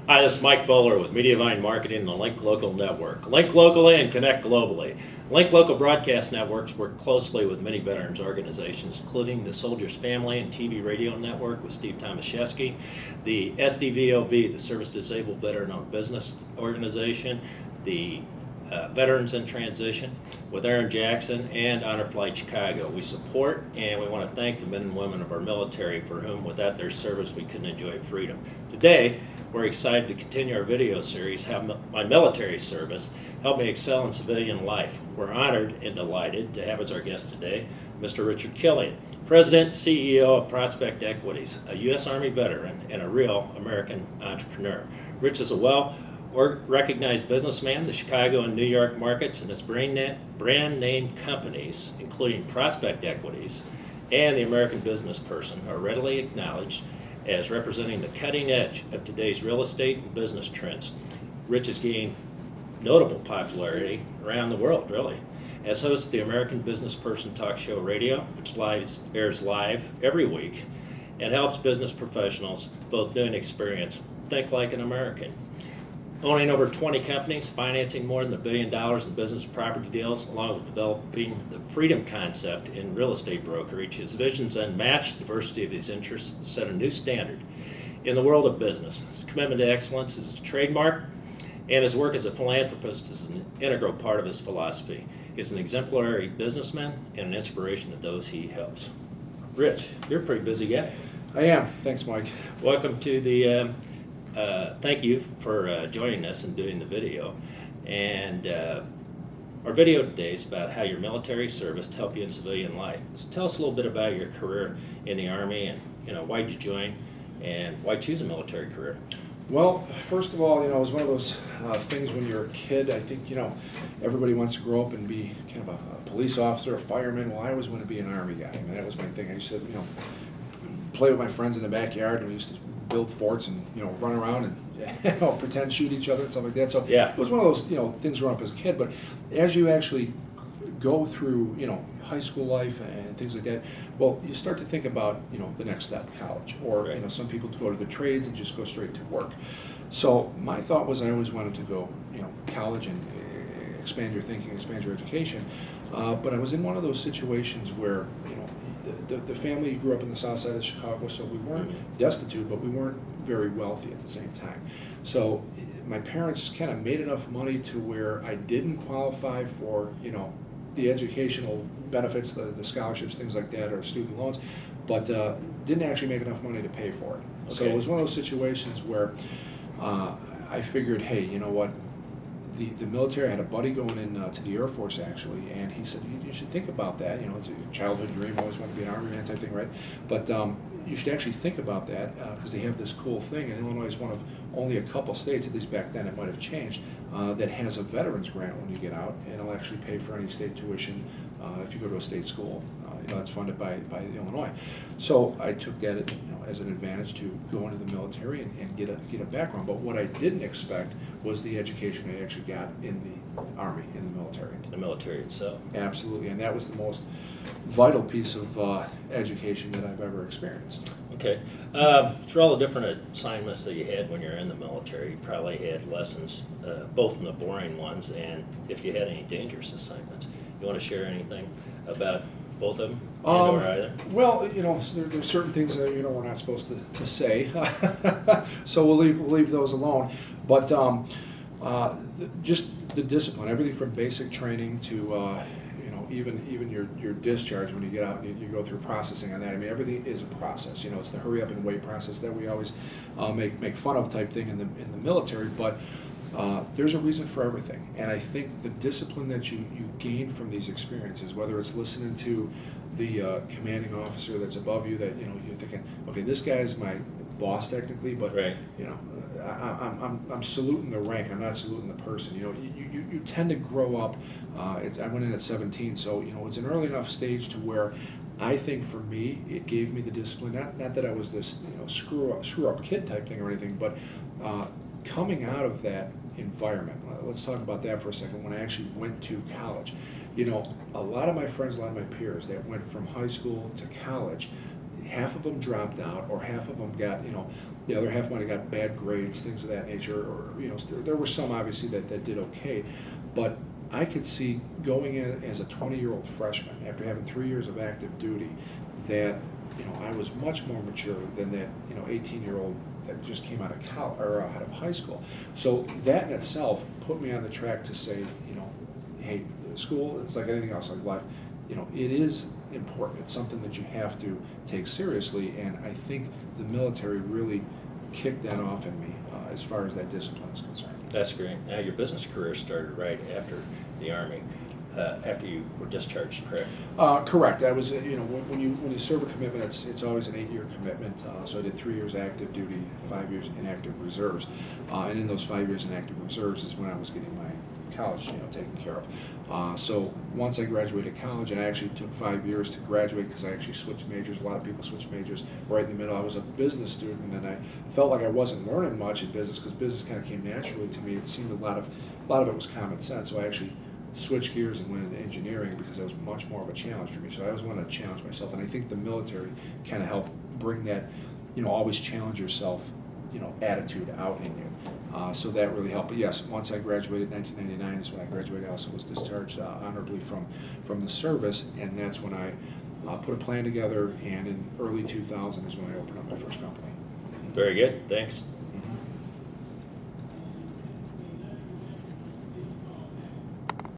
Hi, this is Mike Boehler with Mediavine Marketing and the Link Local Network. Link locally and connect globally. Link Local broadcast networks work closely with many veterans organizations, including the Soldiers Family and TV Radio Network with Steve Tomaszewski, the SDVOV, the Service Disabled Veteran-Owned Business Organization, the Veterans in Transition with Aaron Jackson, and Honor Flight Chicago. We support and we want to thank the men and women of our military for whom, without their service, we couldn't enjoy freedom. Today, we're excited to continue our video series, How My Military Service Helped Me Excel in Civilian Life. We're honored and delighted to have as our guest today Mr. Richard Killian, President and CEO of Prospect Equities, a U.S. Army veteran and a real American entrepreneur. Rich is a recognized businessman. The Chicago and New York markets and his brand name companies, including Prospect Equities and the American Businessperson, are readily acknowledged as representing the cutting edge of today's real estate and business trends. Rich has gained notable popularity around the world, really, as host of the American Businessperson Talk Show Radio, which airs live every week and helps business professionals, both new and experienced, think like an American. Owning over 20 companies, financing more than $1 billion in business property deals, along with developing the freedom concept in real estate brokerage, his vision's unmatched diversity of his interests set a new standard in the world of business. His commitment to excellence is a trademark, and his work as a philanthropist is an integral part of his philosophy. He is an exemplary businessman and an inspiration to those he helps. Rich, you're a pretty busy guy. I am. Thanks, Mike. Welcome to the thank you for joining us and doing the video. And our video today is about how your military service helped you in civilian life. So tell us a little bit about your career in the Army, and why did you join and why choose a military career? Well, first of all, it was one of those things when you're a kid. I think, everybody wants to grow up and be kind of a police officer, a fireman. Well, I always wanted to be an Army guy. I mean, that was my thing. I used to, play with my friends in the backyard, and we used to build forts and run around and pretend shoot each other and stuff like that. So yeah, it was one of those things growing up as a kid. But as you actually go through high school life and things like that, well, you start to think about the next step, college, or right. Some people go to the trades and just go straight to work. So my thought was I always wanted to go college and expand your thinking, expand your education. But I was in one of those situations where the family grew up in the south side of Chicago, so we weren't destitute, but we weren't very wealthy at the same time. So my parents kind of made enough money to where I didn't qualify for, the educational benefits, the scholarships, things like that, or student loans, but didn't actually make enough money to pay for it. Okay. So it was one of those situations where I figured, hey, you know what? The military, I had a buddy going in to the Air Force actually, and he said, you should think about that. It's a childhood dream, always want to be an Army man type thing, right? But you should actually think about that because they have this cool thing, and Illinois is one of only a couple states, at least back then it might have changed, that has a veterans grant when you get out, and it'll actually pay for any state tuition if you go to a state school. That's funded by Illinois. So I took that as an advantage to go into the military and get a background. But what I didn't expect was the education I actually got in the Army, in the military. In the military itself. Absolutely, and that was the most vital piece of education that I've ever experienced. Okay. Through all the different assignments that you had when you're in the military, you probably had lessons, both in the boring ones and if you had any dangerous assignments. You want to share anything about both of them, or either? Well, there's certain things that we're not supposed to say, so we'll leave those alone. But just the discipline, everything from basic training to even your discharge when you get out and you go through processing on that. I mean, everything is a process. It's the hurry up and wait process that we always make fun of type thing in the military, but. There's a reason for everything, and I think the discipline that you gain from these experiences, whether it's listening to the commanding officer that's above you, that you're thinking, okay, this guy is my boss technically, but right. I'm saluting the rank. I'm not saluting the person. You tend to grow up. I went in at 17, so it's an early enough stage to where I think for me it gave me the discipline. Not that I was this screw up kid type thing or anything, but coming out of that environment. Let's talk about that for a second. When I actually went to college, a lot of my friends, a lot of my peers that went from high school to college, half of them dropped out, or half of them got, the other half might have got bad grades, things of that nature, or, there were some obviously that did okay. But I could see going in as a 20-year-old freshman, after having 3 years of active duty, that, I was much more mature than that, 18-year-old that just came out of college, or out of high school. So that in itself put me on the track to say, hey, school is like anything else, like life, it is important. It's something that you have to take seriously, and I think the military really kicked that off in me as far as that discipline is concerned. That's great. Now, your business career started right after the Army, after you were discharged, correct? Correct. I was, when you serve a commitment, it's always an 8-year commitment. So I did 3 years active duty, 5 years in active reserves, and in those 5 years in active reserves is when I was getting my college, taken care of. So once I graduated college, and I actually took 5 years to graduate because I actually switched majors. A lot of people switch majors right in the middle. I was a business student, and I felt like I wasn't learning much in business because business kind of came naturally to me. It seemed a lot of it was common sense. So I actually switched gears and went into engineering because it was much more of a challenge for me. So I always wanted to challenge myself, and I think the military kind of helped bring that, always challenge yourself, attitude out in you. So that really helped. But yes, once I graduated, 1999 is when I graduated. I also was discharged honorably from the service, and that's when I put a plan together, and in early 2000 is when I opened up my first company. Very good. Thanks.